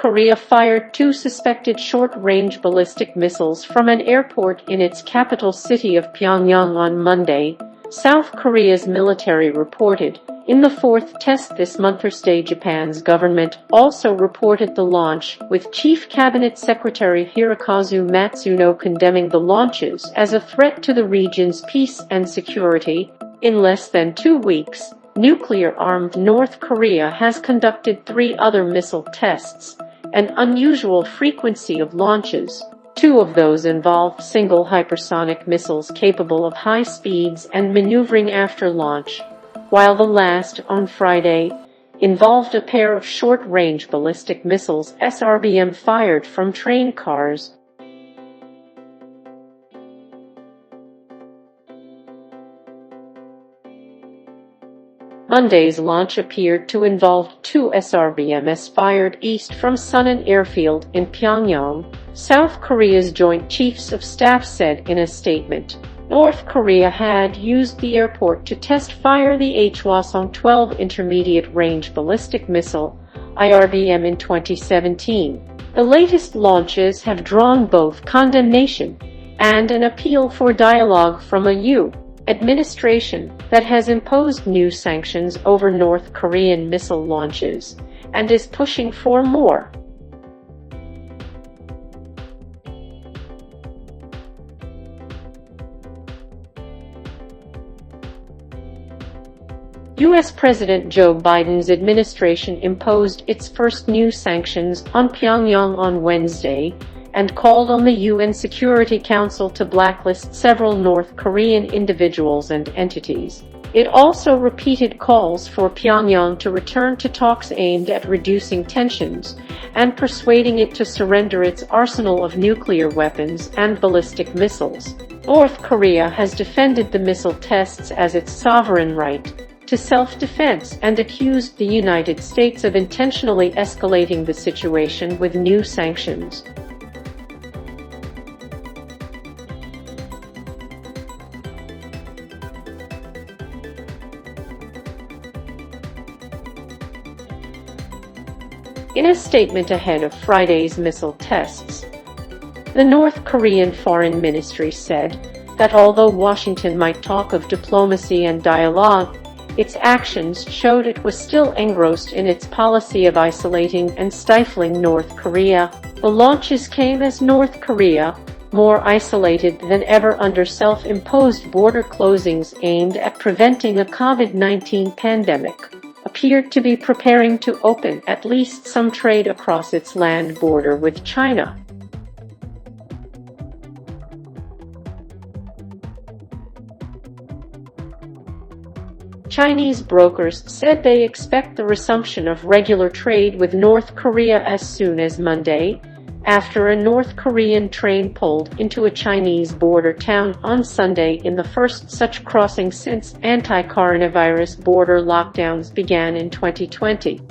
Korea fired two suspected short-range ballistic missiles from an airport in its capital city of Pyongyang on Monday, South Korea's military reported. In the fourth test this month, Thursday, Japan's government also reported the launch, with Chief Cabinet Secretary Hirokazu Matsuno condemning the launches as a threat to the region's peace and security. In less than 2 weeks, nuclear-armed North Korea has conducted 3 other missile tests, an unusual frequency of launches. 2 of those involved single hypersonic missiles capable of high speeds and maneuvering after launch, while the last, on Friday, involved a pair of short-range ballistic missiles SRBM fired from train cars. Monday's launch appeared to involve 2 SRBMs fired east from Sunan Airfield in Pyongyang, South Korea's Joint Chiefs of Staff said in a statement. North Korea had used the airport to test-fire the Hwasong-12 intermediate-range ballistic missile, IRBM, in 2017. The latest launches have drawn both condemnation and an appeal for dialogue from a U.S. administration that has imposed new sanctions over North Korean missile launches and is pushing for more. U.S. President Joe Biden's administration imposed its first new sanctions on Pyongyang on Wednesday and called on the UN Security Council to blacklist several North Korean individuals and entities. It also repeated calls for Pyongyang to return to talks aimed at reducing tensions and persuading it to surrender its arsenal of nuclear weapons and ballistic missiles. North Korea has defended the missile tests as its sovereign right to self-defense and accused the United States of intentionally escalating the situation with new sanctions. In a statement ahead of Friday's missile tests, the North Korean Foreign Ministry said that although Washington might talk of diplomacy and dialogue, its actions showed it was still engrossed in its policy of isolating and stifling North Korea. The launches came as North Korea, more isolated than ever under self-imposed border closings aimed at preventing a COVID-19 pandemic, appeared to be preparing to open at least some trade across its land border with China. Chinese brokers said they expect the resumption of regular trade with North Korea as soon as Monday, after a North Korean train pulled into a Chinese border town on Sunday in the first such crossing since anti-coronavirus border lockdowns began in 2020.